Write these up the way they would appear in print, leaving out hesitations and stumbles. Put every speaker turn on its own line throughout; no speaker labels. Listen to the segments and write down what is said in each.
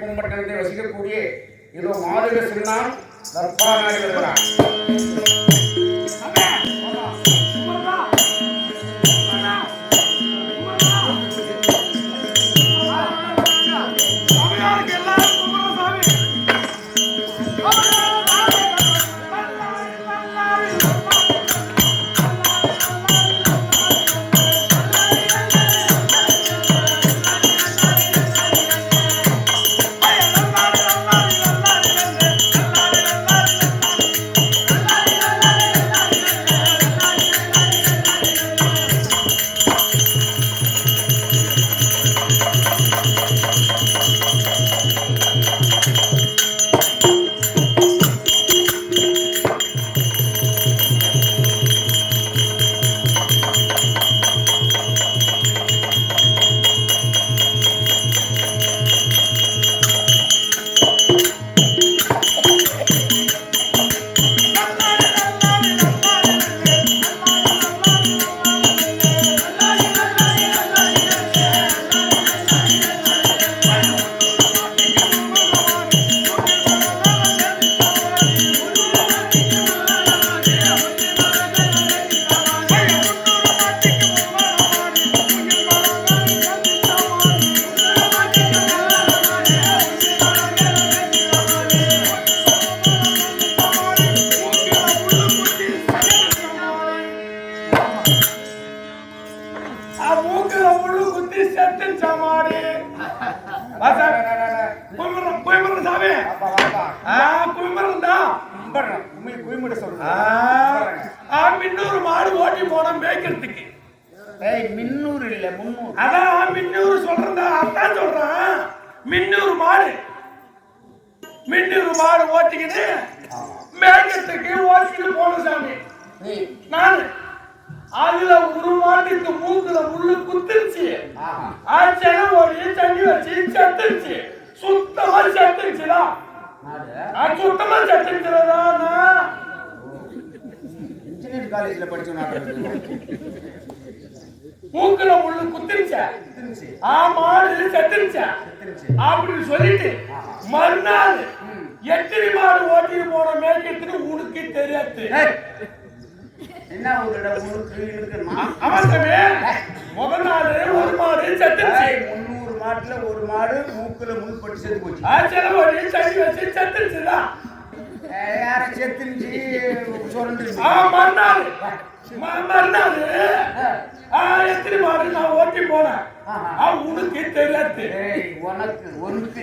கும்பட்டணத்தை வசிக்கக்கூடிய இதோ மாதவ சின்னான் தற்பானாக இருக்கிறான். மின்னூறு மாடு ஓட்டி போன மேய்க்கிறதுக்கு. மின்னூறு இல்ல 300. அதான் மின்னூறு சொல்றா, அதான் சொல்றான். மின்னூறு மாடு ஓட்டிக்கிட்டு மேய்க்கிறதுக்கு ஓட்டிக்கிட்டு போன சாமி. நானு அதுல ஒரு மாட்டுக்கு மூக்குல முள்ளு குத்துருச்சு. ஆச்சரம் ஓடி தண்ணி வச்சு செத்துருச்சு. சுத்தமா செத்துருச்சுடா. சுத்தமா செத்துருச்சுடா. இன்ஜினியரிங் காலேஜ்ல படிச்சோம். மூக்குல முள்ளு குத்துருச்சா, மாடு செத்துருச்சா அப்படின்னு சொல்லிட்டு மறுநாள் எத்தனை மாடு ஓட்டிட்டு போன மேய்க்கிறதுக்கு உனக்கு தெரியாது. என்ன அவசரமே முதல் நாள் ஒரு மாடு செத்துருச்சு. 300 மாட்டுல ஒரு மாடு மூக்குல முள் பட்டு செத்து போச்சு. செலவு தண்ணி வச்சு செத்துருச்சுதான். யார செத்துருச்சு மறுநாள் எத்தனை மாடு நான் ஓட்டி போனேன் உனக்கு தெரியாது. உனக்கு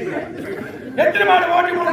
எத்தனை மாடு ஓட்டி போன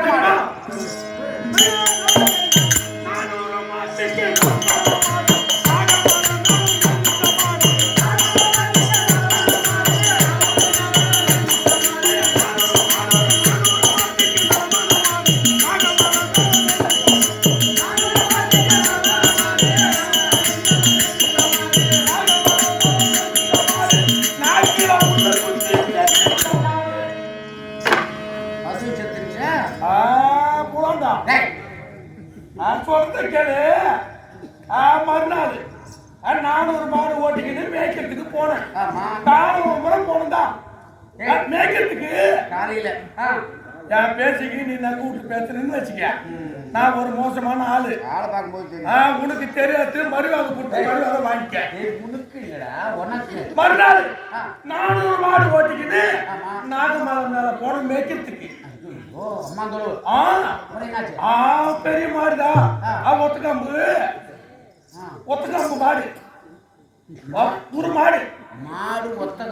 மறுநாள் 400 மாடு ஓட்டிக்கிட்டு மேய்க்கிறதுக்கு போனேன். காலம் முறை போனதான் மேய்க்கிறதுக்கு. காலையில என் பேசிக்கு நீ நக்கு விட்டு பேசுறேன்னு வச்சுக்க, நான் ஒரு மோசமான ஆளு. உனக்கு தெரியாது. மறுவாத கொடுத்து மறுவாத வாங்கிக்க. உனக்கு இல்லடா உனக்கு. மறுநாள் 400 மாடு ஓட்டிக்கிட்டு நாகமலை மேல போன மேய்க்கிறதுக்கு. பெரிய மாடுதான். ஒத்தக்காம்பு மாடு. ஒரு மாடு ஒத்த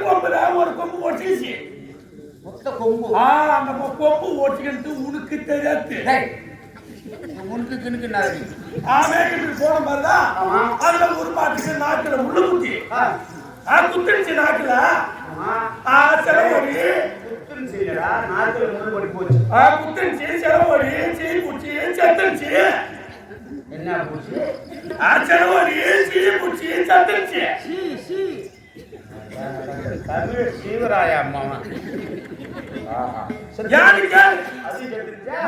கொம்புல ஒரு கொம்பு ஓட்டிச்சு. ஒத்த கொம்பு அந்த கொம்பு ஓட்டிக்கிட்டு உனக்கு தெரியாது. உனக்கு மேய்க்கிறதுக்கு போன மாதிரிதான். அதுல ஒரு மாட்டுக்கு நாட்டுல முள்ளு குத்தி குத்துருச்சு. நாட்டுல செலவோடி குத்துருச்சு. செலவோடி சீ குச்சி செத்துருச்சு. என்ன பூச்சி? செலவோடி சீ குச்சி செத்துருச்சு. சீவராயா அம்மாவா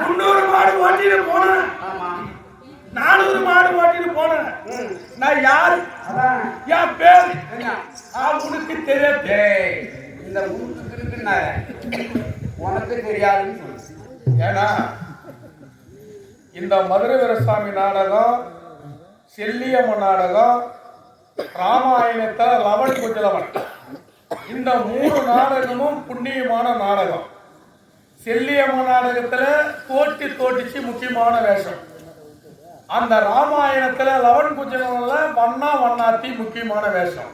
300 மாடு ஓட்டிட்டு போனேன். 400 மாடு ஓட்டிட்டு போனேன். நான் யாரு? என் பேர் உனக்கு தெரியாது. இந்த
சொன்னாரு உனக்கு தெரியாதுன்னு சொல்லு.
ஏன்னா இந்த மதுரை வீரசாமி நாடகம், செல்லியம்மன் நாடகம், ராமாயணத்தை லவன் குஜலவன், இந்த 3 நாடகமும் புண்ணியமான நாடகம். செல்லியம்மன் நாடகத்துல தோட்டிச்சு முக்கியமான வேஷம். அந்த ராமாயணத்துல லவன் குஜலவன்ல வண்ணாத்தி முக்கியமான வேஷம்.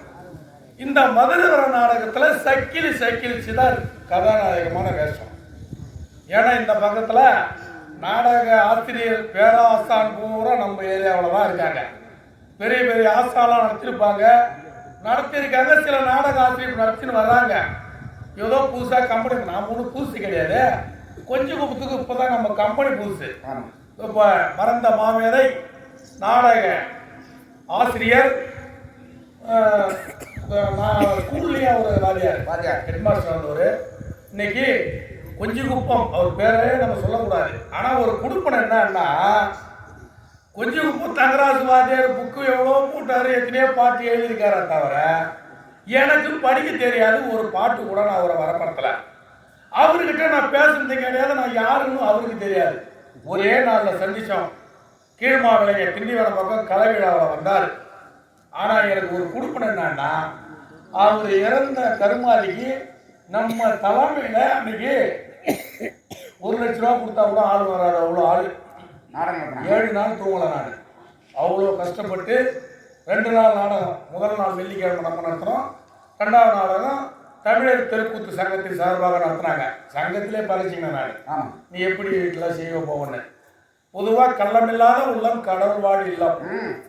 இந்த மதுரை நாடகத்துல சக்கிலி சிதர் கதாநாயகமான வேஷம். ஏன்னா இந்த பக்கத்துல நாடக ஆசிரியர் பேராசான் பூரா நம்ம ஏரியாவில் தான் இருக்காங்க. பெரிய ஆசாலாம் நடத்தியிருக்காங்க. சில நாடக ஆசிரியர் நடத்தின்னு வர்றாங்க. ஏதோ புதுசாக கம்பெனி, நாம் ஒன்றும் புதுசு கிடையாது. கொஞ்சம் குப்பத்துக்கு இப்போ தான் நம்ம கம்பெனி புதுசு. இப்போ மறந்த மாமேதை நாடக ஆசிரியர், ஸ்கூல்லையே ஒரு வாத்தியார் ஹெட்மாஸ்டர் வந்தவர். இன்னைக்கு கொஞ்சிக்குப்பம் அவர் பேரே நம்ம சொல்லக்கூடாது. ஆனால் ஒரு குடுப்பனை என்னன்னா, கொஞ்சிக்குப்பம் தங்கராசு வாத்தியார் புக்கு எவ்வளோ போட்டாரு, எத்தனையோ பாட்டு எழுதியிருக்கார தவிர எனக்கு படிக்க தெரியாது ஒரு பாட்டு கூட நான் அவரை வரப்படுத்தலை. அவர்கிட்ட நான் பேசுறது கிடையாது, நான் யாருன்னு அவருக்கு தெரியாது. ஒரே நாளில் சந்தித்தோம். கீழ்மாவிளைய திண்டிவனம் பக்கம் கலை விழாவில் வந்தார். ஆனால் எனக்கு ஒரு குடுப்பனை என்னன்னா, அவர் இறந்த கருமாதிக்கு நம்ம தலைமையில் அன்னைக்கு 1 லட்ச ரூபா கொடுத்தா கூட ஆள் வராது. அவ்வளோ ஆள் 7 நாள் தூங்கலை. நான் அவ்வளோ கஷ்டப்பட்டு 2 நாள் நாடகம். முதல் நாள் வெள்ளிக்கிழமை நம்ம நடத்துகிறோம். 2வது நாடகம் தமிழர் தெருக்கூத்து சங்கத்தின் சார்பாக நடத்துனாங்க. சங்கத்திலே பறிச்சிங்க. நான் நீ எப்படி வீட்டில் செய்ய போவேன்னு. பொதுவாக கள்ளமில்லாத உள்ளம் கடவுள் வாழ் இல்லம்.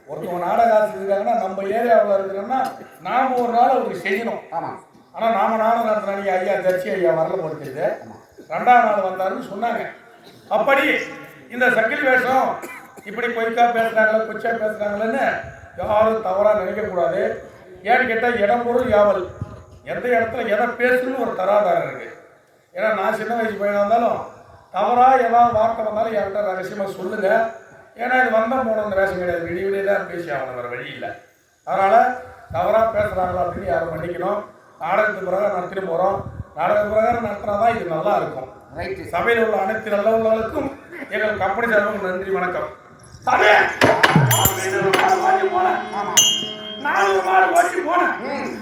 ஒருத்தவங்க நாடக ஆசிரியர் இருக்காங்கன்னா நம்ம ஏரியாவில் இருக்கிறோம்னா நாம் ஒரு நாள் அவருக்கு செய்யணும். ஆனால் நாம நாடகம் நடத்தினாங்க. ஐயா தர்ச்சி ஐயா வரல போட்டுருக்கு. 2வது நாள் வந்தாருன்னு சொன்னாங்க. அப்படி இந்த சக்கிலி வேஷம் இப்படி பொய்க்கா பேசுகிறாங்களே, கொச்சா பேசுகிறாங்களேன்னு யாரும் தவறாக நினைக்கக்கூடாது. ஏன்னு கேட்டால் இடம் பொருள் யாவல், எந்த இடத்துல எதை பேசணும்னு ஒரு தராதாரம் இருக்குது. ஏன்னா நான் சின்ன வயசு பையனாக இருந்தாலும் தவறாக ஏதாவது வார்த்தை வந்தாலும் என்கிட்ட ரகசியமாக சொல்லுங்கள். ஏன்னா இது வந்தால் போன வேஷம் கிடையாது. விடிய தான் பேசி ஆகணும், வேறு வழி இல்லை. அதனால் தவறாக பேசுகிறாங்களா அப்படின்னு யாரும் மன்னிக்கணும். நாடகத்துக்கு பிரகாரம் நடத்திட்டு போகிறோம். நாடக பிரகாரம் நடத்தினா தான் இது நல்லா இருக்கும். சபையில் உள்ள அனைத்து நல்ல உள்ளவர்களுக்கும் எங்கள் கம்பெனி சார்பாக நன்றி, வணக்கம்.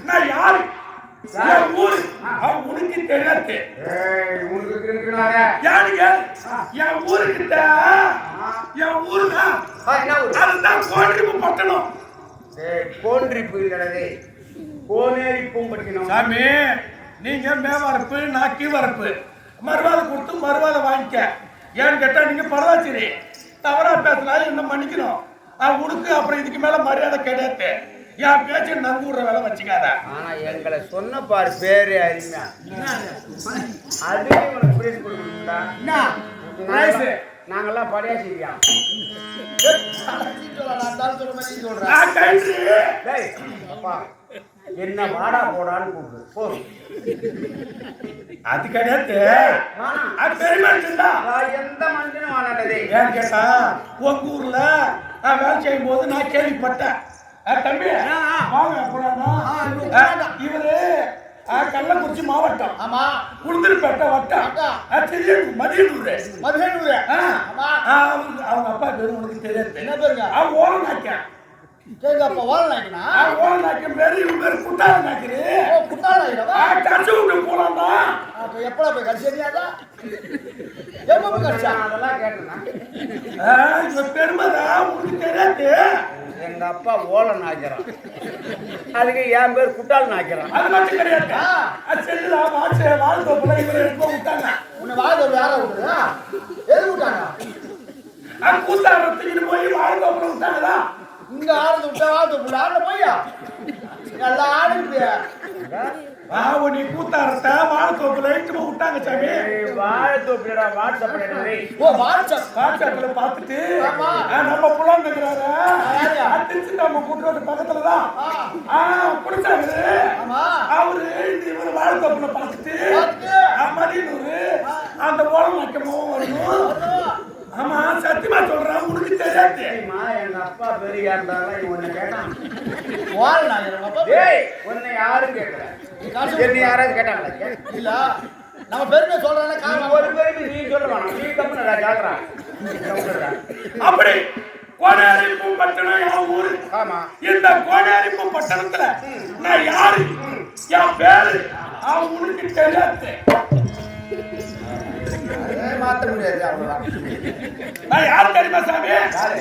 நான் யாரு, ஊரு உனக்கு தெரியாது. என் ஊருக்கிட்ட என் ஊருனா அதுதான் கோன்றிப்பு பட்டணம்.
கோன்றிப்பு இருக்கிறது, கோனேரிப்பும் படிக்கணும்.
சாமி நீங்க மேவரப்பு, நான் கீவரப்பு. மறுவாதை கொடுத்து மறுவாதை வாங்கிக்க. ஏன்னு கேட்டா நீங்க பரவாச்சிரி தவறா பேசினாலும் என்ன மன்னிக்கணும். உனக்கு அப்புறம் இதுக்கு மேல மரியாதை கிடையாது. என் பேச்சு நம்புற வேலை வச்சுக்காத.
ஆனா எங்களை சொன்ன பாரு பேரு அருமையா, அதுவே உனக்கு பிரைஸ் கொடுக்கணும்டா. நாங்கெல்லாம் படியா செய்யா என்ன வாடா போடான்னு கூப்பிடு போதும்.
அது கிடையாது.
எந்த மனுஷனும் வாடாட்டதே.
ஏன் கேட்டா உங்க ஊர்ல நான் வேலை செய்யும் போது நான் கேள்விப்பட்டேன். தம்பி இவரு கள்ளக்குறிச்சி மாவட்டம், உளுந்தூர்பேட்டை வட்டம், மதியனூர். அவங்க அப்பா பேரு உனக்கு தெரியாது. என்ன பேருங்க? ஓலம் நாக்கியம்.
அப்ப ஓலம் நாக்கினா
ஓலம் நாக்கியம் பேரு. இவங்க பேரு குட்டால நாக்கிரு. கட்சி விட்டு போலாம்டா.
அப்ப எப்படா போய் கட்சியாதா? எப்ப போய் கட்சியா? அதெல்லாம் கேட்டேன்.
பெருமைதான் உனக்கு தெரியாது.
எங்க அப்பா ஓலம் நாக்கிறான், அதுக்கு என் பேர் குட்டால் நாக்கிறான்.
அது மட்டும் கிடையாது. வாழ்த்தோப்புல இவரை விட்டாங்க.
உன்னை வாழ்த்தோப்பு யாரா விட்டுறா? எது விட்டாங்க?
கூத்தாடுறதுக்கு போய் வாழ்த்தோப்புல விட்டாங்களா?
இங்க ஆடுறது விட்டா வாழ்த்தோப்புல ஆட போயா நல்லா ஆடுது.
நீ கூத்தாடுறத வாழ்த்தோப்புல விட்டாங்க சாமி.
வாழத்தோப்புலடா வாட்ஸ்அப். ஓ வாட்ஸ்அப்ல
பார்த்துட்டு நம்ம புலம் இருக்கிறாரு அடிச்சு நம்ம கூட்டுறது பக்கத்துலதான் பிடிச்சாரு. அவரு இவரு வாழ்த்தோப்புல பார்த்துட்டு மதியனூர் அந்த ஓலம் வைக்கமும் வரணும். ஆமா சத்தியமா சொல்றேன், உனக்கு தெரியாது.
எங்க அப்பா பெரிய இருந்தாலும் உன்னை கேட்டான்.
வால் நான் எங்க அப்பா
டேய் உன்னை யாரும் கேட்கல. என்ன யாராவது கேட்டாங்களா?
இல்ல நம்ம பெருமை சொல்றதுல
நீ
காரணம்
ஒரு பேருக்கு நீ சொல்ல வேணாம். நீ கம்முனடா கேக்குறான்.
அப்படி கோனேரிப்பு பட்டணம் என் ஊரு.
ஆமா.
இந்த கோனேரிப்பு பட்டணத்துல நான் யாரு, என் பேரு உனக்கு தெரியாது.
அதே மாத்த முடியாது. அவ்வளவுதான்.
நான் யார் தெரியுமா சாமி?
யாரு?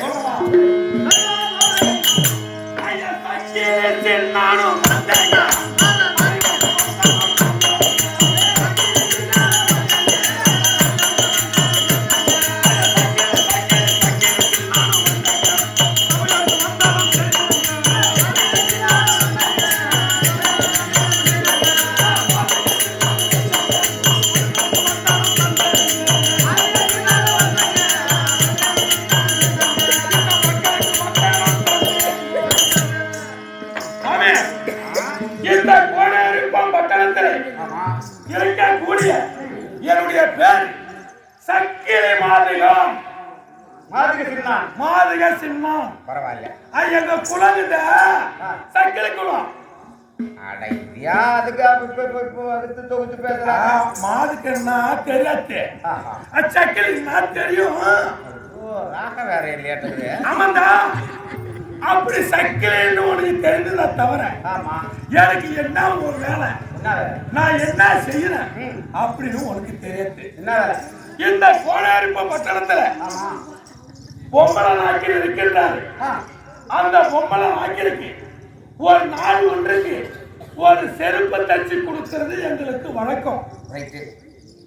ஐயா சக்கி நானும் வந்தேங்க. இந்த கோனேரிப்பம் பட்டணத்தில் இருக்கக்கூடிய என்னுடைய பேர் சக்கிலி மாதுகம். மாதுக சின்னம்.
பரவாயில்ல.
எங்க குலம் இந்த சக்கிலி குலம்.
அதுக்கு தொகுத்து பேசுறான்.
மாதுக்குன்னா தெரியாது, சக்கிலின்னா தெரியும்.
வேற இல்லையா?
ஆமாண்டா. அப்படி சக்கிலின்னு உனக்கு தெரிஞ்சதை தவிர எனக்கு என்ன ஒரு வேலை, நான் என்ன செய்யறேன் அப்படின்னு உனக்கு தெரியாது. இந்த கோனேரிப்பு பட்டணத்துல பொம்பளை நாய்க்கு இருக்கின்றாரு. அந்த பொம்பளை நாய்க்கு ஒரு நாள் ஒன்றுக்கு ஒரு செருப்பை தச்சு கொடுக்கிறது எங்களுக்கு வழக்கம்.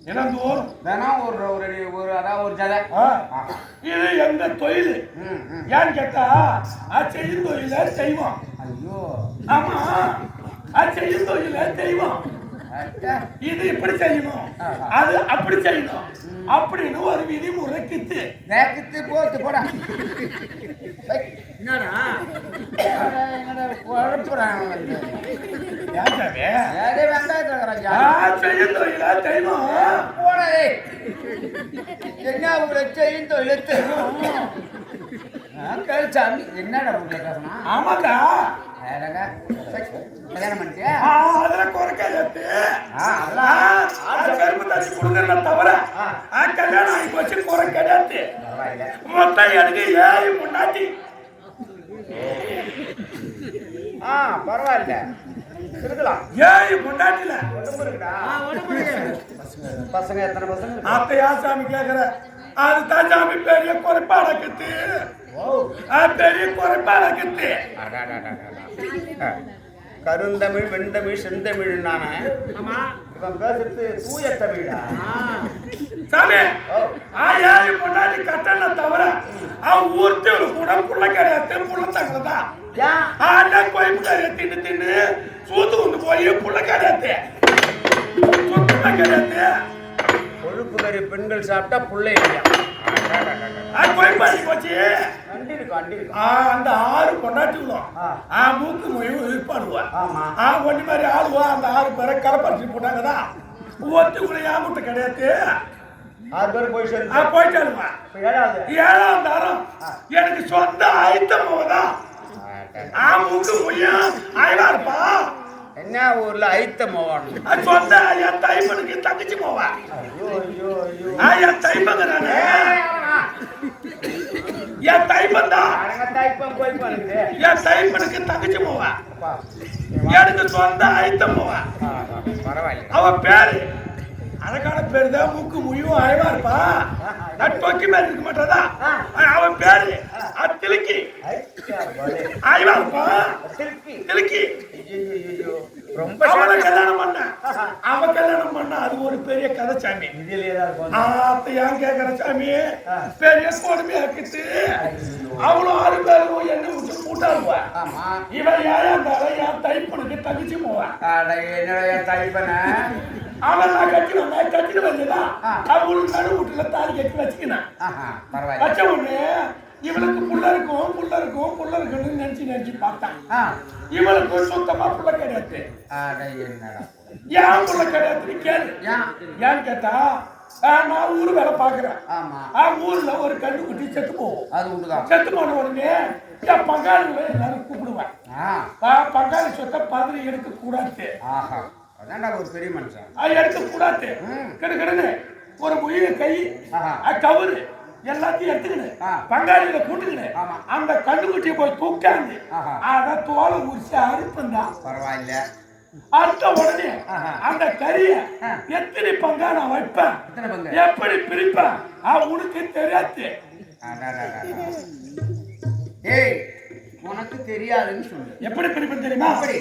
தினந்தோறும்
ஒரு ஜதை.
இது எங்க தொழில். ஏன்னு கேட்டா செய்யும் தொழில செய்வோம்.
ஐயோ
ஆமா, செய்யும் தொழில செய்வோம். இது இப்படி செய்யணும், அது அப்படி செய்யணும் அப்படின்னு ஒரு விதிமுறை கித்து
போட்டு போட.
என்னடா
செய்யும் தொழில செய்வோம்.
என்ன உங்களை செய்யும் தொழில செய்வோம். என்னடா
ஆமாக்கா,
கல்யாணம் பண்ணிட்டியா?
அதுல குறைக்காது. கரும்பு தச்சு கொடுக்கறத தவிர கல்யாணம் ஆகி போச்சு, குறை கிடையாது. மொத்தம் எனக்கு 7 முன்னாடி.
பரவாயில்ல இருக்கலாம்.
7 முன்னாடில
பசங்க எத்தனை பசங்க?
அப்பயா சாமி கேக்குற? அதுதான் சாமி பெரிய குறைப்பாடக்குது, பெரிய குறைப்பாடக்குது.
கருந்தமிழ் வெண்தமிழ் செந்தமிழ் நானே. இவன் பேசுறது தூய தமிழா
சாமி? 7 முன்னாடி கட்டண தவிர ஊர்த்து கூட புள்ள கிடையாது, புள்ள தங்கதான். கோயில் தின்னு தின்னு சூத்து கொண்டு போய் புள்ள கிடையாது, சுத்தமா கிடையாது.
கொழுப்பு கறி பெண்கள் சாப்பிட்டா புள்ள இல்லையா?
கோயில் பண்ணி போச்சு.
அந்த
6 கொண்டாட்டிடுவோம். மூக்கு மொழியும் இருப்பாடுவா. ஒண்ணு மாதிரி ஆளுவா. அந்த 6 பேரை கலப்பறிச்சு போட்டாங்கதான். ஒத்துக்குள்ள யாமட்டு கிடையாது.
6 பேர்
போயிட்டாலுமா. 7ஆம் தாரம் எனக்கு சொந்த ஆயத்தம் போவதான். மூக்கு மொழியும் ஆயிலா இருப்பா.
என்ன ஊர்ல ஐத்தம்
சொந்த என் தைப்பனுக்கு தங்கச்சி போவா. என் தைப்பங்க நானு, என் தைப்பன் தான். என் தைப்பனுக்கு தங்கச்சி போவா. எனக்கு சொந்த ஐத்தம் போவா. அவ பேரு அழகான பேரு தான். மூக்கு முயும் அழகா இருப்பா. தொக்கி மாதிரி இருக்க மாட்டாதா? அவன் பேரு திலுக்கி அழகா இருப்பா. திலுக்கி ரொம்ப அவளை கல்யாணம் பண்ண. அவன் கல்யாணம் பண்ண அது ஒரு பெரிய கதை சாமி. ஏன் கேக்குற சாமி? பெரிய கொடுமையா இருக்குது. அவளும் 6 பேரும் என்ன விட்டு கூட்டாடுவா. இவன் ஏன் என் தைப்பனுக்கு தங்கச்சி போவா.
என்னோட தைப்பன
அவன் நான் கட்டி வந்தா கட்டிட்டு வந்ததா அவளுக்கு நடு வீட்டுல தாலி கட்டி வச்சுக்கினான். வச்ச உடனே இவளுக்கு புள்ள இருக்கும்னு நினைச்சு பார்த்தான். இவளுக்கு சுத்தமா புள்ள கிடையாது. ஏன் புள்ள கிடையாதுன்னு கேளு. ஏன்னு கேட்டா நான் ஊரு வேலை பாக்குறேன். ஊர்ல ஒரு கண்ணு குட்டி செத்து போவோம். செத்து போன உடனே என் பங்காளிகளை எல்லாரும் கூப்பிடுவேன். பங்காளி சொத்தை பதவி எடுக்க கூடாது.
அதான்டா ஒரு பெரிய மனுஷன்.
அது எடுக்க கூடாது. கிடுக்கிடுன்னு ஒரு முயல கை கவுரு எல்லாத்தையும் எடுத்துக்கிடு பங்காளிகளை கூட்டுக்கிடு அந்த கண்ணுக்குட்டியை போய் தூக்காந்து அத தோலை உரிச்சு அறுப்பந்தான்.
பரவாயில்ல.
அடுத்த உடனே அந்த கறிய எத்தனை பங்கா நான் வைப்பேன், எப்படி பிரிப்பேன் உனக்கு தெரியாது.
ஏய் உனக்கு தெரியாதுன்னு சொல்லு. எப்படி
பிரிப்பேன் தெரியுமா? அப்படி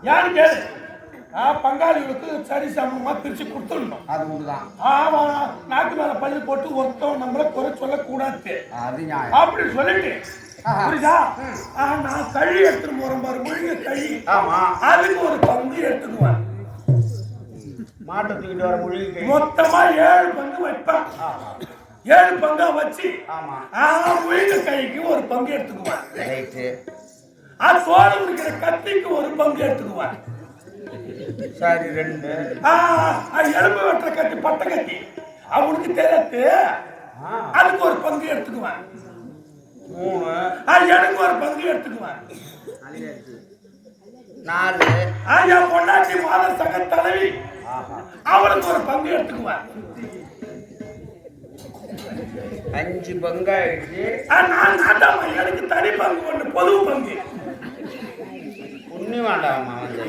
யாரு கேளு பங்காளிகளுக்கு சரி சமமா பிரிச்சு கொடுத்துடணும். அது ஒண்ணுதான். ஆமா, நாக்கு மேல பள்ளி போட்டு ஒருத்தவன் நம்மள குறை சொல்லக்கூடாது. அப்படி சொல்லிட்டு புரியுதா? நான் கழி எடுத்துட்டு போறேன் பாரு, முழுங்க கழி. அதுக்கு ஒரு பங்கு எடுத்துக்குவேன்.
மாட்டை தூக்கிட்டு வர முழுங்க
மொத்தமா 7 பங்கு வைப்பேன். 7 பங்கா வச்சு முழுங்க கைக்கு ஒரு பங்கு எடுத்துக்குவேன். தோடு இருக்கிற கத்திக்கு ஒரு பங்கு எடுத்துக்குவேன்.
சரி 2.
எலும்பு வெட்டுற கத்தி பட்ட கத்தி அவனுக்கு தெரியாது, அதுக்கு ஒரு பங்கு எடுத்துக்குவேன். 3 எனக்கு ஒரு பங்கு எடுத்துக்குவேன்.
4
என் பொண்டாட்டி மாத சக தலைவி அவளுக்கு ஒரு பங்கு எடுத்துக்குவேன்.
5 பங்கு ஆயிடுச்சு.
எனக்கு தனி பங்கு ஒண்ணு, பொது பங்கு.
உண்ணி வேண்டாமா வந்து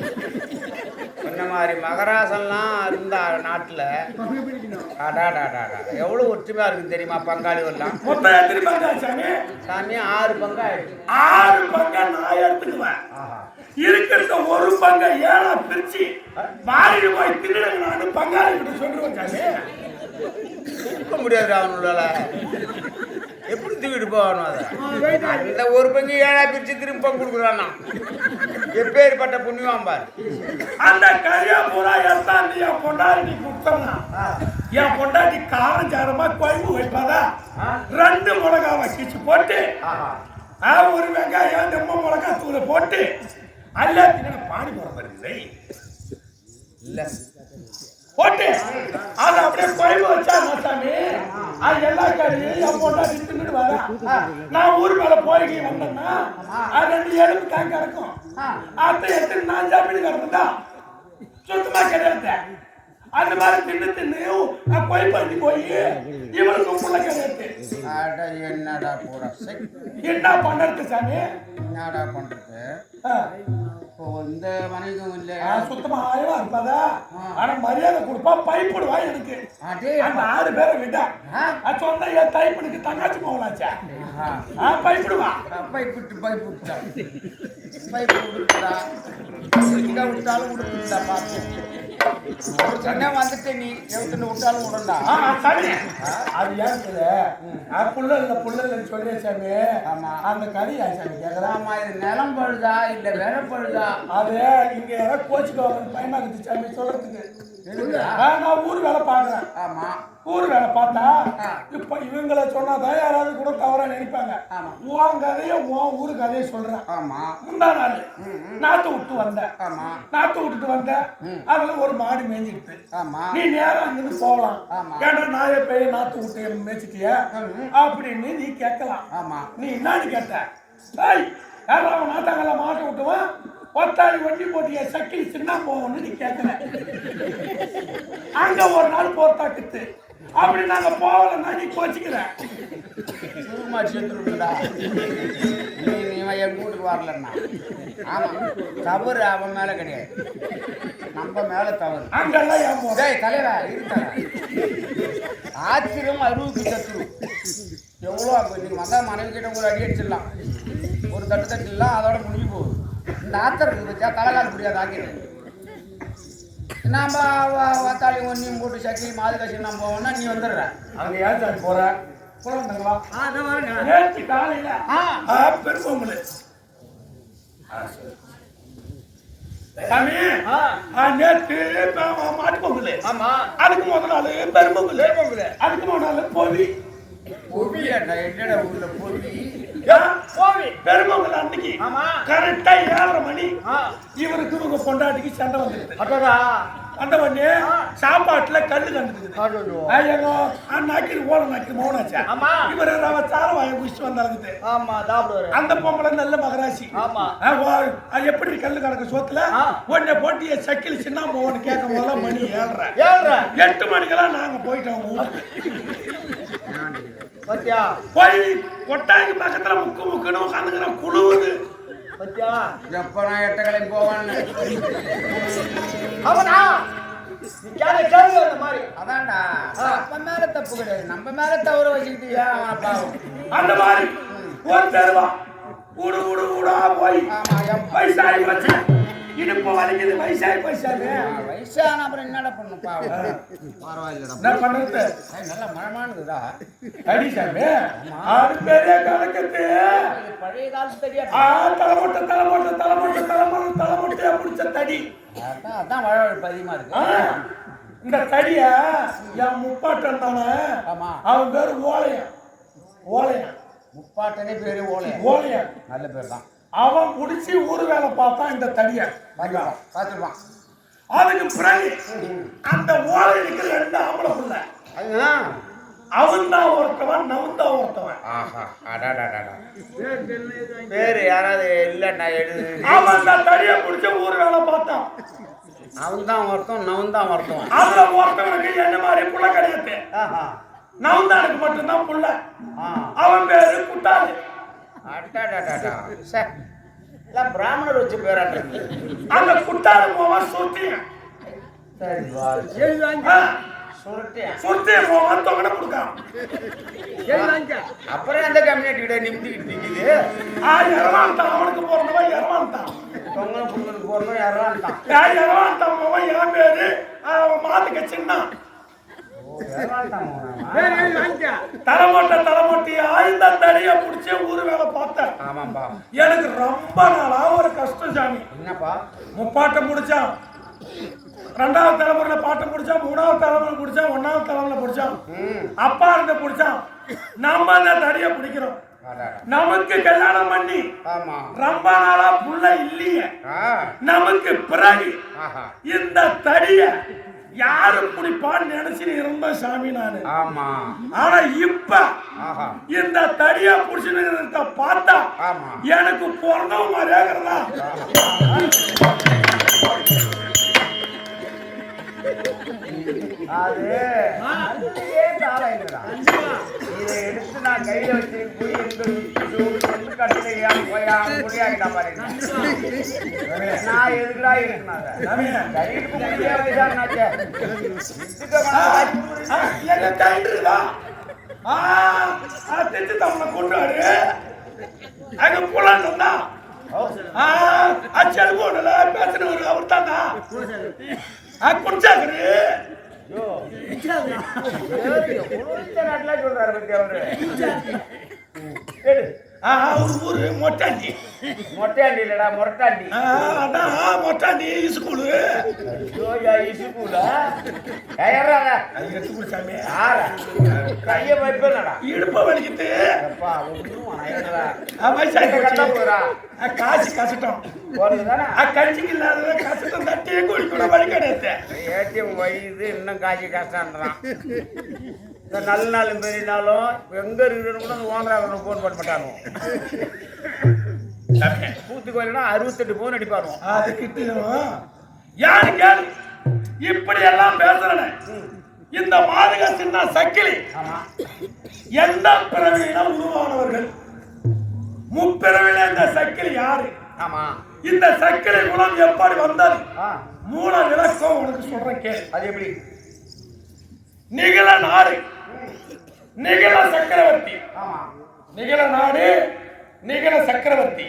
இந்த மாதிரி மகராசன்லாம் இருந்தா நாட்டுல எவ்வளவு ஒற்றுமையா இருக்கு தெரியுமா? பங்காளி எல்லாம் சாமி 6 பங்கா ஆயிடுச்சு.
6 பங்கா நான் எடுத்துக்குவேன். இருக்கிறத ஒரு பங்கை 7ஆ பிரிச்சு மாறி போய் தின்னுடுங்க. நான் பங்காளி கிட்ட சொல்லுவேன் சாமி.
இருக்க முடியாது அவனோட, எப்படி தூக்கிட்டு போகணும்? அதை அந்த ஒரு பங்கு 7ஆ பிரிச்சு திரும்ப பங்கு கொடுக்குறான்னா எப்பேற்பட்ட புண்ணியம் பாரு.
அந்த கரியா பூரா எத்தான் என் பொண்டாட்டி கொடுத்தா என் பொண்டாட்டி காரஞ்சாரமா குழம்பு வைப்பாதா 2 மிளகா வச்சு போட்டு ஒரு வெங்காயம் நம்ம மிளகா தூளை போட்டு எல்லாத்தையும் பானி போற மாதிரி
இல்ல
போட்டு அதை அப்படியே குழம்பு வச்சா சாமி அது எல்லா காரியும் என் பொண்டாட்டி தின்னுட்டு வரா. நான் ஊர் மேல போய் வந்தேன்னா அது 2 எலும்பு தான் கிடக்கும். அதை எடுத்து நான் சாப்பிட்டு கிடந்தா சுத்தமா கிடையாது. அந்த மாதிரி தின்னு போய் பண்ணி போய் இவனுக்கு புள்ள கிடையாது.
என்னடா போற
என்ன பண்றது சாமி?
என்னடா பண்றது? இந்த மனைவிக்கும் இல்ல
சுத்தமா ஆயவா இருப்பாதா? ஆனா மரியாதை கொடுப்பா, பைப்பிடுவா. எனக்கு அந்த 6 பேரை விட்டா சொன்ன என் தைப்பனுக்கு தங்காச்சி போகலாச்சா பைப்பிடுவா.
பைப்பு விட்டுடா விட்டாலும் விடுதா பார்த்து சொன்ன வந்துட்டு நீ எவ்வளோ விட்டாலும் விடண்டா.
சாமி அது ஏன் புள்ள சொல்லிய சாமி. அந்த கறி சாமி கேட்கறாமா,
இது நிலம் பழுதா இல்ல வேற பழுதா?
அது இங்க யாராவது கோச்சுக்கு பயமா இருக்கு சாமி சொல்றதுக்கு. நான் ஊர் வேலை பாக்குறேன்.
ஆமா,
ஊர் வேலை பார்த்தா இப்ப இவங்களை சொன்னாதான் யாராவது கூட தவறா நினைப்பாங்க. உன் கதைய உன் ஊரு கதைய சொல்றேன்.
ஆமா,
முந்தா நாள் நாத்து விட்டு வந்தேன். நாத்து விட்டுட்டு வந்தேன். அதுல ஒரு மாடு மேய்ஞ்சிட்டு நீ நேரம் அங்கிருந்து போகலாம். ஏன்னா நாய போய் நாத்து விட்டு மேய்ச்சிட்டிய அப்படின்னு நீ கேட்கலாம். நீ என்னன்னு கேட்ட? யாரும் நாத்தாங்கல்ல மாட்டை விட்டுவான் ஒத்தாரி வண்டி போட்டிய சக்கிலி சின்ன போகணும்னு நீ கேட்கல. அங்க ஒரு நாள் போர்த்தாக்குத்து அப்படி நாங்க போகலன்னா நீ கோச்சிக்கிறேன்.
என் வீட்டுக்கு வரலன்னா ஆமா தவறு அவன் மேல கிடையாது, நம்ம மேல தவறு.
அங்கெல்லாம் ஏன் போற
தலைவா இருக்க ஆச்சரியம் அருவுக்கு சத்துரு எவ்வளோ. நீங்க வந்தா மனைவி கிட்ட ஒரு அடி அடிச்சிடலாம், ஒரு தட்டு தட்டுலாம் அதோட முடிஞ்சு போகுது. இந்த ஆத்தருக்கு வச்சா தலைகால் முடியாது ஆக்கிடுறேன். நாம வாத்தாளி ஒன்றையும் போட்டு சக்கி மாது கட்சி நம்ம போவோம்னா நீ வந்துடுற.
அங்க ஏன் சாமி போற? நேற்று காலையில பெரும்பொங்கல் சாமி நேற்று மாட்டு பொங்கல்.
ஆமா.
அதுக்கு முதல் நாள் பெரும்பொங்கல். அதுக்கு முதல் நாள் பொவி.
என்னடா ஊர்ல பொவி
பெரும்பொங்கல் அன்னைக்கு கரெக்டா 7:30 மணி இவருக்கு உங்க பொண்டாட்டிக்கு சண்டை வந்துருக்கு. அந்த பண்ணி சாப்பாட்டுல கல்லு கண்டுக்குது. எங்க அண்ணாக்கி ஓட நாக்கி மௌனாச்சா இவர் சார வாய குடிச்சு வந்தாங்க. அந்த பொம்பளை நல்ல மகராசி. எப்படி கல்லு கணக்கு சோத்துல உன்னை போட்டிய சக்கில் சின்ன போன்னு கேட்கும் போதெல்லாம் மணி 7:30 8 மணிக்கெல்லாம் நாங்க போயிட்டோம். போய் கொட்டாய்க்கு பக்கத்துல முக்குன்னு உட்காந்துக்கிறோம் குழுவுது.
எப்ப நான் எட்டக்கலைக்கு போவான்னு அதான்டா அப்ப மேல தப்பு கிடையாது, நம்ம மேல தவறு வச்சுக்கிட்டு
அந்த மாதிரி ஒரு தெருவா ஊடு ஊடு ஊடா போய் வயசாகி வச்சு இடுப்பு வலிக்குது. வயசாகி
வயசான அப்புறம் என்னடா பண்ணும் பரவாயில்ல
என்ன பண்றது.
நல்ல மழமானதுதா
அடி சாமி அது பெரிய கணக்கத்து
பழைய காலத்து தடியா
தலைமொட்டையா பிடிச்ச தடி.
அதான் மழை அதிகமா இருக்கு.
இந்த தடிய என் முப்பாட்டன் தானே. அவன் பேரு ஓலையன்.
முப்பாட்டனே பேரு ஓலையன். நல்ல பேர் தான்.
அவன் முடிச்சு ஒரு வேலை பார்த்தான் இந்த தடிய
பார்த்துருப்பான்.
அதுக்கு பிறகு அந்த ஓலையனுக்கு 2 ஆம்பளை பிள்ளை. அவன் தான் ஒருத்தவன், நவன் தான் ஒருத்தவன்.
பேரு யாராவது இல்ல
அவன் அந்த தடிய முடிச்ச ஒரு வேலை பார்த்தான்.
அவன் தான் ஒருத்தன், நவன் தான் ஒருத்தவன்.
அந்த ஒருத்தவனுக்கு என்ன மாதிரி புள்ள கிடையாது. நவந்தானுக்கு மட்டும்தான் புள்ள. அவன் பேரு குட்டாது.
பிராமணர் வச்சு பேராட்டு.
அந்த குட்டாது போவான் சுத்தியன். போவான் தொகை கொடுக்கான்.
அப்புறம் அந்த கம்யூனிட்டி நிமித்திக்கிட்டு நிக்குது.
இரவான்தான் அவனுக்கு போறவன் இரவான்தான்.
பொங்கல் பொங்கலுக்கு போறவன் இரவான்தான்.
இரவான்தான் போவான். என் பேரு மாத்துக்க சின்ன தலைமொட்டியா இந்த தடிய புடிச்சு ஊரு வேலை பார்த்தேன். எனக்கு ரொம்ப நாளா ஒரு கஷ்டம் சாமி.
என்னப்பா?
முப்பாட்டம் முடிச்சான், 2வது தலைமுறையில பாட்டம் முடிச்சான், 3வது தலைமுறை முடிச்சான், 1வது தலைமுறை முடிச்சான், அப்பா இருந்த பிடிச்சான். நம்ம அந்த தடிய பிடிக்கிறோம். நமக்கு கல்யாணம் பண்ணி ரொம்ப நாளா புள்ள இல்லையே. நமக்கு பிறகு இந்த தடிய யாரு பிடிப்பான்னு நினைச்சு இருந்த சாமி நானு. ஆனா இப்ப இந்த தடியா புடிச்சு பார்த்தா எனக்கு பிறந்தவங்க மாதிரியாகிறதா.
இதை எடுத்து நான் கையில வச்சு நான் எதுக்குடா
கொண்டாரு அங்க போலான்னு செல்போன்ல பேசுறவரு அவர் தானா குடிச்சாக்குரு.
சொல்றாரு பத்தி அவரு.
ஒரு ஊரு மொட்டாண்டி.
மொட்டாண்டி இல்லடா மொரட்டாண்டி.
அதான் மொட்டாண்டி ஸ்கூலு.
கைய வைப்பா
இடுப்ப வலிக்குது. காசு கஷ்டம் கட்சிக்கு இல்லாத கஷ்டம் தட்டியே குடிக்கூட வழி கிடையாது.
ஏடிஎம் வயது இன்னும் காசு கஷ்டம்ன்றான். இந்த நல்ல நாளும் பெரிய நாளும் எங்க இருக்குன்னு கூட ஓனராக போன் பண்ண மாட்டானோ. பூத்து கோயில்னா 68 போன் அடிப்பாரு.
அது கிட்டும் யாரு கேளு இப்படி எல்லாம் பேசுறேன். இந்த மாதுக சின்ன சக்கிலி எந்த பிறவியில உருவானவர்கள்? முப்பிறவில இந்த சக்கிலி யாரு? இந்த சக்கிலி குலம் எப்படி வந்தது? மூல விளக்கம் உனக்கு சொல்றேன் கேளு.
அது எப்படி?
நிகழ நாடு, நிகழ சக்கரவர்த்தி. நிகழ நாடு, நிகழ சக்கரவர்த்தி.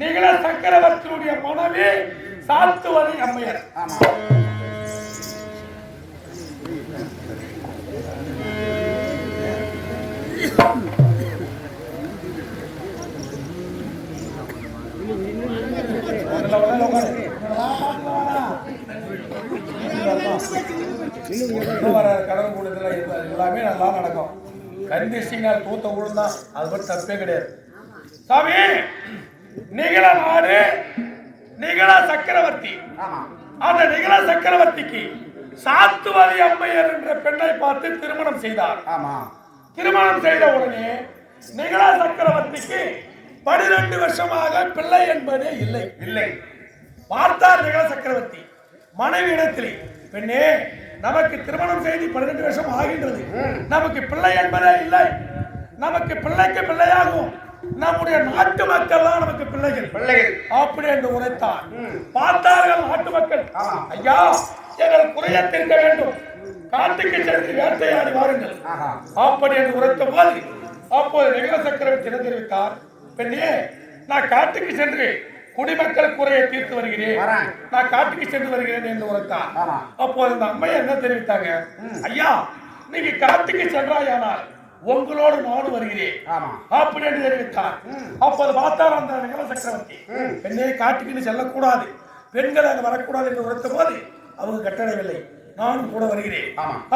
நிகழ சக்கரவர்த்தியுடைய மனைவி சாத்துவதி அம்மையார். பேசினால் தூத்த விழுந்தான், அது மட்டும் தப்பே கிடையாது. சாமி, நிகழ நாடு நிகழ சக்கரவர்த்தி. அந்த நிகழ சக்கரவர்த்திக்கு சாத்துவதி அம்மையர் என்ற பெண்ணை பார்த்து திருமணம் செய்தார். திருமணம் செய்த உடனே நிகழ சக்கரவர்த்திக்கு 12 வருஷமாக பிள்ளை என்பதே இல்லை. பார்த்தார் நிகழ சக்கரவர்த்தி மனைவி இடத்திலே, பெண்ணே, நமக்கு திருமணம் செய்து 12 வருஷம் ஆகின்றது, நமக்கு பிள்ளை என்பதே இல்லை, நமக்கு பிள்ளைக்கு பிள்ளையாகும், நம்முடைய நாட்டு மக்கள் தான் நமக்கு பிள்ளைகள் அப்படி என்று உரைத்தார். பார்த்தார்கள் நாட்டு மக்கள், ஐயா, எங்கள் குறைய தீர்க்க வேண்டும், காட்டுக்கு சென்று வேட்டையாடி வாருங்கள் அப்படி என்று உரைத்த போது, அப்போது நிகழ சக்கரவர்த்தி என்ன தெரிவித்தார், பெண்ணே, நான் காட்டுக்கு சென்று குடிமக்கள் குறையை தீர்த்து வருகிறேன், நான் காட்டுக்கு சென்று வருகிறேன் என்று உரைத்தார். அப்போது இந்த அம்மையை என்ன தெரிவித்தாங்க, ஐயா, நீங்க காட்டுக்கு சென்றாயானால் உங்களோடு நானும் வருகிறேன் அப்படி என்று தெரிவித்தார். அப்போது பார்த்தார் அந்த நிகழ சக்கரவர்த்தி, பெண்ணே, காட்டுக்கு செல்லக்கூடாது, பெண்கள் அங்கு வரக்கூடாது என்று உரைத்த போது அவங்க கட்டளவில்லை, நானும் கூட வருகிறேன்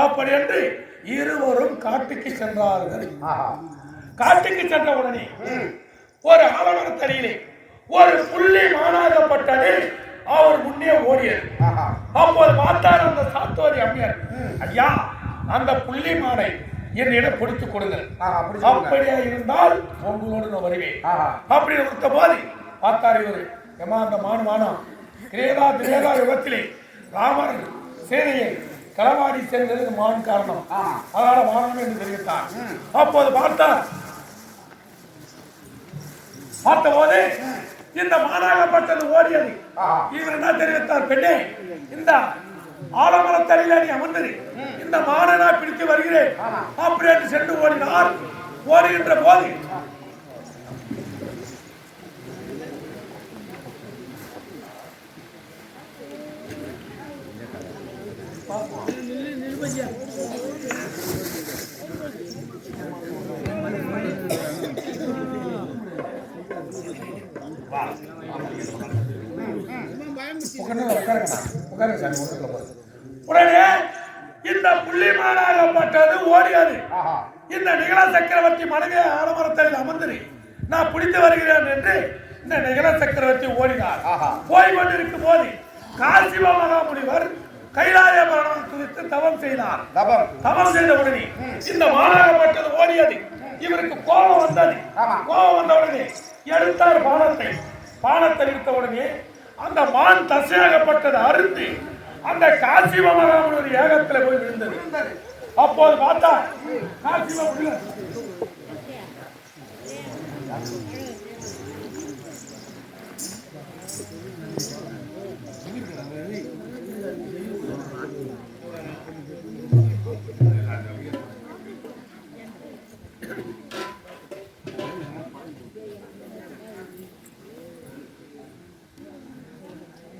அப்படி என்று இருவரும் காட்டுக்கு சென்றார்கள். காட்டுக்கு சென்ற உடனே ஒரு ஆலமரத்தடியிலே ஒரு புள்ளி மானாகப்பட்டது அவர் முன்னே ஓடியது. அப்போது பார்த்தார் அந்த சாத்துவதி அம்மையார், ஐயா, அந்த புள்ளி மானை என்னிடம் பிடித்துக் கொடுங்கள், அப்படியே இருந்தால் உங்களோடு நான் வருவேன் அப்படி கொடுத்த போது பார்த்தார் இவர், ஏமா, அந்த மானம் திரேதா யுகத்திலே ராமர் சேனையை களவாடி சென்றது மான் காரணம், அதனால மானம் என்று தெரிவித்தார். அப்போது பார்த்தபோது இந்த மானாகப்பட்டது ஓடியது. இவர் என்ன தெரிவித்தார், பெண்ணே, இந்த ஆலமரத்தடியில் நீ அமர்ந்தது, இந்த மானை நான் பிடித்து வருகிறேன் அப்படி என்று சென்று ஓடினார். ஓடுகின்ற போது உடனே இந்த புள்ளிமானாகப்பட்டது ஓடியது. இந்த நிகழ சக்கரவர்த்தி மனைவி ஆலமரத்தில் அமர்ந்து நான் பிடித்து வருகிறேன் என்று இந்த நிகழ சக்கரவர்த்தி ஓடினார். போய் கொண்டிருக்கும் போது காசிவ மகாமுனிவர் கைலாய மரணம் குறித்து தவம் செய்தார். தவம் செய்த உடனே இந்த மானாகப்பட்டது ஓடியது. இவருக்கு கோபம் வந்தது. கோபம் வந்த உடனே எடுத்தார் பானத்தை எடுத்த உடனே அந்த மான் தசையாகப்பட்டது அறுந்து அந்த காசிவ மகாமுனிவர் ஏகத்தில் போய் விழுந்தது. அப்போது பார்த்தா காசிவ முனிவர்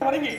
வணங்கி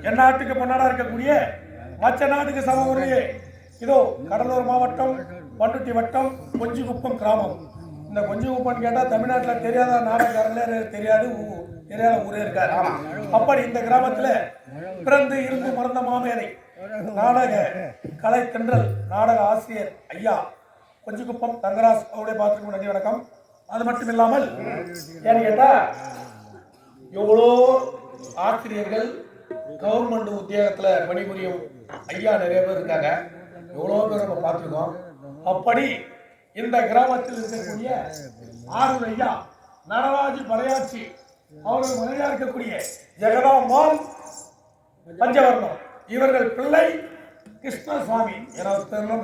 என் நாட்டுக்கு பொன்னாடா இருக்கக்கூடிய மற்ற நாட்டுக்கு சமூக இதோ கடலூர் மாவட்டம் பண்ருட்டி வட்டம் கொஞ்சிக்குப்பம் கிராமம். இந்த கொஞ்சிக்குப்பம் கேட்டா தமிழ்நாட்டில் தெரியாத நாடகக்காரர்களே தெரியாத ஊரே இருக்காரு. அப்படி இந்த கிராமத்துல பிறந்து இருந்து மறந்த மாமேதை நாடக கலை தென்றல் நாடக ஆசிரியர் ஐயா கொஞ்சிக்குப்பம் தங்கராஜ் அவருடைய பார்த்துக்கும் நன்றி வணக்கம். அது மட்டும் இல்லாமல் ஏன்னு கேட்டா எவ்வளோ ஆசிரியர்கள் கவர்மெண்ட் உத்தியோகத்துல பணிபுரியும் ஐயா நிறைய பேர் இருக்காங்க. எவ்வளோ பேர் நம்ம பார்த்துருக்கோம். அப்படி இந்த கிராமத்தில் இருக்கக்கூடிய ஆரூர் ஐயா நடராஜி படையாட்சி அவர்கள் மனைவியா இருக்கக்கூடிய ஜெகதாம்பாள் பஞ்சவர்ணம் இவர்கள் பிள்ளை கிருஷ்ணசுவாமி என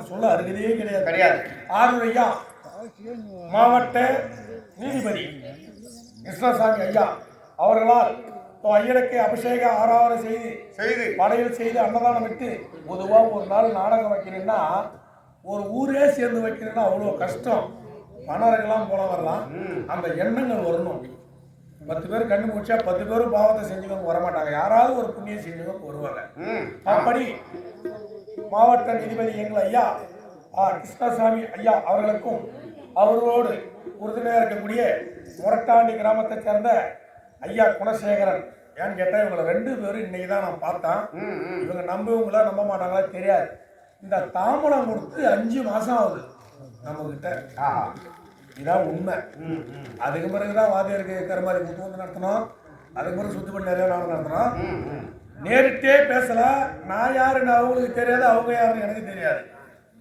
சொல்ல அருகதையே கிடையாது. ஆரூர் ஐயா மாவட்ட நீதிபதி கிருஷ்ணசாமி ஐயா அவர்களால் ஐயனுக்கு அபிஷேக ஆராதனை செய்து படையில் செய்து அன்னதானம் விட்டு பொதுவா ஒரு நாள் நாடகம் வைக்கணும்னா ஒரு ஊரே சேர்ந்து வைக்கணும்னா அவ்வளோ கஷ்டம். பணரெல்லாம் போல வரலாம், அந்த எண்ணங்கள் வரணும். 10 பேர் கண்ணு முடிச்சா 10 பேரும் பாவத்தை செஞ்சவங்க வரமாட்டாங்க, யாராவது ஒரு புண்ணியம் செஞ்சவங்க வருவாங்க. அப்படி மாவட்ட நீதிபதி எங்கள் ஐயா கிருஷ்ணசாமி ஐயா அவர்களுக்கும் அவர்களோடு உறுதுணையாக இருக்கக்கூடிய முரட்டாண்டி கிராமத்தை சேர்ந்த ஐயா குணசேகரன், ஏன்னு கேட்டால் இவங்களை 2 பேரும் இன்னைக்கு தான் நான் பார்த்தேன். இவங்க நம்புவங்களா நம்ப மாட்டாங்களா தெரியாது. இந்த தாம்பலம் கொடுத்து 5 மாசம் ஆகுது நம்ம கிட்ட, இதான் உண்மை. அதுக்கு பிறகுதான் வாதியருக்கு இருக்கிற மாதிரி முத்து வந்து நடத்தணும், அதுக்கு பிறகு சுத்தி பண்ணி நிறைய நாள் நடத்தணும். நேரிட்டே பேசல, நான் யாருன்னு அவங்களுக்கு தெரியாது, அவங்க யாருன்னு எனக்கு தெரியாது.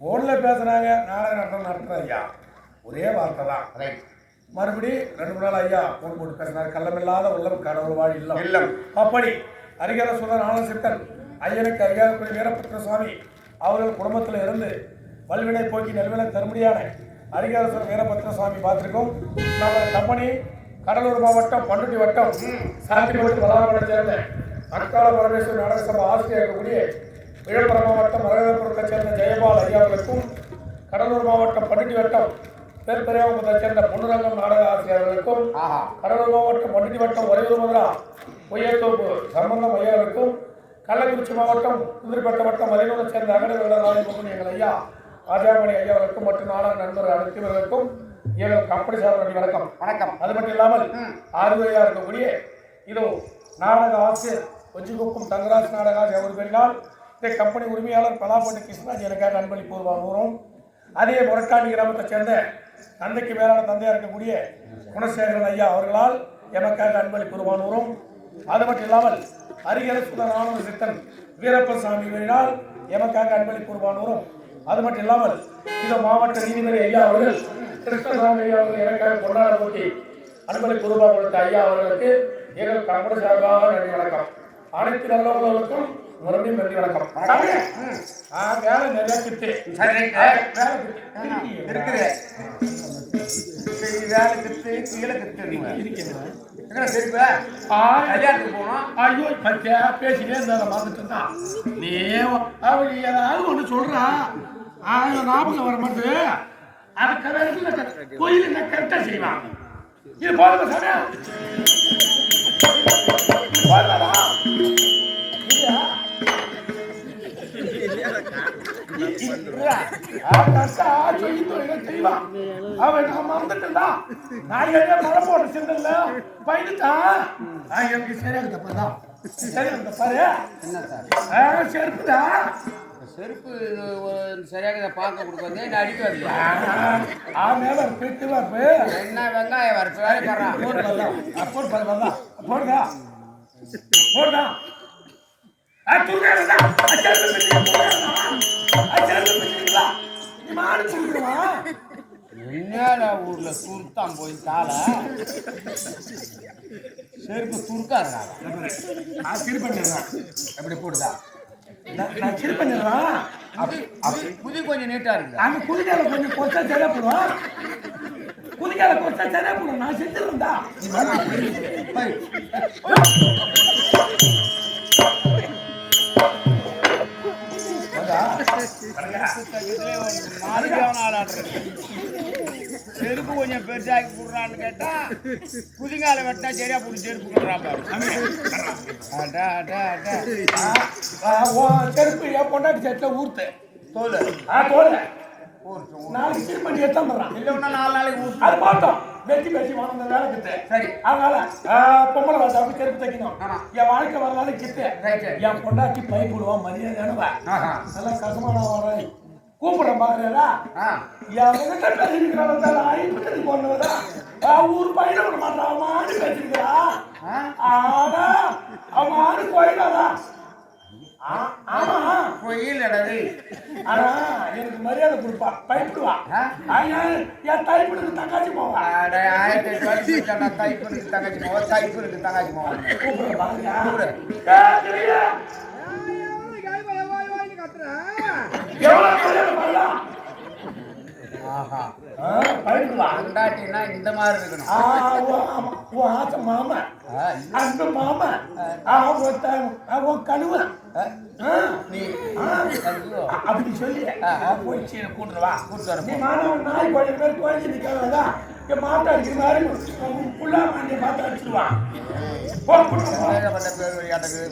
போன்ல பேசுறாங்க, நாடகம் நடத்துறேன் ஐயா, ஒரே வார்த்தை தான். மறுபடி 2 நாள் ஐயா போன் போட்டு பேசினார். கள்ளமில்லாத உள்ளம் கடவுள் வாழ் இல்லம். அப்படி அரிகார சுந்தர் ஆனசித்தன் ஐயனுக்கு அரிகாரக்குடி வீரபத்ர சுவாமி அவர்கள் குடும்பத்தில் இருந்து வல்வினை போக்கி நல்வினை தருமடியான அரிகார சுந்தர் வீரபத்ர சுவாமி பார்த்திருக்கோம். நம்ம கம்பெனி கடலூர் மாவட்டம் பண்ருட்டி வட்டம் சாத்திரிபட்டு வளாகத்தை சேர்ந்த அக்கால பரமேஸ்வரி நாடக சபை ஆசிரியர் இருக்கக்கூடிய விழுப்புரம் மாவட்டம் மரகதபுரத்தை சேர்ந்த ஜெயபால் ஐயாவுக்கும் கடலூர் மாவட்டம் பண்ருட்டி வட்டம் பெரும்பெரியாமத்தை சேர்ந்த பொன்னுரங்கம் நாடக ஆசிரியர்களுக்கும் கடலூர் மாவட்டம் பண்ருட்டி வட்டம் ஒரேயூர் மதுரா பொய்யத்தோப்பு சம்பந்தம் ஐயாவுக்கும் கள்ளக்குறிச்சி மாவட்டம் புதுப்பட்ட வட்டம் மதினூரை சேர்ந்த அகடவேளாளர்களுக்கும் எங்கள் ஐயா ராஜாமணி ஐயாவுக்கும் மற்றும் நாடக நண்பர்கள் அனைத்தவர்களுக்கும் எங்கள் கம்பெனி சார்பு வணக்கம். அது மட்டும் இல்லாமல் ஆறுவையா இருக்கக்கூடிய இதோ நாடக ஆசிரியர் கொஞ்சிக்குப்பம் தங்கராஜ் நாடக ஆசிரியர் அவர் பெரியால் இந்த கம்பெனி உரிமையாளர் பலாப்பட்டி கிருஷ்ணராஜ் எனக்காக அன்பளிப்பு வாங்குகிறோம். அதே முரட்டாண்டி கிராமத்தை சேர்ந்த தந்தைக்கு மேலான தந்தையா இருக்கக்கூடிய குணசேகரன் ஐயா அவர்களால் எமக்காக அன்பளிப்பு வாங்குகிறோம். அது மட்டும் இல்லாமல் அரிகர சுந்தர் ஆனந்த சித்தன் வீரப்பசாமி இவரினால் எமக்காக அன்பளிப்பு வாங்குகிறோம். அது மட்டும் இல்லாமல் இந்த மாவட்ட நீதிபதி ஐயா அவர்கள் கிருஷ்ணசாமி ஐயா அவர்கள் எனக்காக கொண்டாட போட்டி அன்பளிப்பு ரூபாய் கொடுத்த ஐயா அவர்களுக்கு எங்கள் கம்பெனி சார்பாக நன்றி வணக்கம். அனைத்து நல்லவர்களுக்கும் மறுபடியும் நன்றி வணக்கம். வேலை நிறைய கிட்டு
இருக்குது, வேலை கிட்டு கீழே கிட்டு கல்யாணத்துக்கு போனோம்.
ஐயோ பத்தியா பேசிட்டே இருந்தா பார்த்துட்டு இருந்தா நீ அவன் ஏதாவது ஒண்ணு சொல்றான், ஞாபகம் வர மாட்டேது. அதுக்கு கோயில் என்ன கரெக்டா செய்வான். இது போதும் சாமி, அவன் மறந்துட்டா நான் மழை போட சிந்தல பயந்துட்டான். எனக்கு சரியாகுதான் சரியாகுத பாரு என்ன சார் செருப்புதா
செருப்பு சரியாக பார்க்க கொடுக்காது என்ன அடிக்காது.
மேல பெட்டு வரப்பு
என்ன வெங்காயம் வரப்பு வேலை போடுறான்
போடுதா போடுதா
என்ன ஊர்ல சுருத்தான் போய் கால செருப்பு சுருக்காதுடா.
நான் சரி பண்ணிடுறேன்.
எப்படி போடுதா
நான் சரி பண்ணிடுறேன்.
புதி கொஞ்சம் நீட்டா இருக்கு.
அங்க குதிக்கால கொஞ்சம் கொச்சா சரியா போடுவோம். குதிக்கால கொச்சா சரியா போடுவோம். நான் செஞ்சிருந்தா
செருப்பு கொஞ்சம் பெருசாக்கி போடுறான்னு கேட்டா புதிங்கால வெட்டா சரியா போட்டு செருப்பு கொடுறான் பாரு.
செருப்பு என் பொண்டாட்டி செட்டில் ஊர்த்து
தோல்
தோல் நாளைக்கு சரி பண்ணி எடுத்தான்
இல்லைன்னா 4 நாளைக்கு ஊர்
அது பார்த்தோம். வெட்டி பேசி வாங்க வேலை கிட்ட
சரி.
அதனால பொம்பளை வாழ்க்கை அப்படி செருப்பு தைக்கணும். என் வாழ்க்கை வரலாறு கிட்ட என் பொண்டாட்டி பை போடுவான் மரியாதை நல்லா கசமான வரேன் கூப்பிடுறேன் பாக்குறா என்கிட்ட பேசிருக்கிறான் ஐம்பத்தி போனதா ஊர் பையனை விட மாட்டான். அவன் ஆடு பேசிருக்கிறா ஆனா அவன் ஆடு கோயிலாதா ஆமா
கோயில் இடது.
ஆனா எனக்கு மரியாதை கொடுப்பா பயப்படுவா என் தைப்பனுக்கு தங்காச்சி போவா
ஆயிரத்தி தைப்பனுக்கு தங்கச்சி போவோம், தைப்பனுக்கு தங்கச்சி போவோம். ஆஹா அண்டாட்டினா இந்த மாதிரி இருக்கணும்.
மாமா அந்த மாமா கழுவன்
நீ
அப்படி சொல்லி போய் சீனை கூட்டுருவா கூட்டு வர நீ மாணவன் நாய் கொஞ்சம் பேர் குழந்தை நிற்காதா மாட்டா அடிக்கிற மாதிரி புள்ளா மாண்டிய மாட்டா அடிச்சிருவான்
பேர் விளையாட்டுக்கு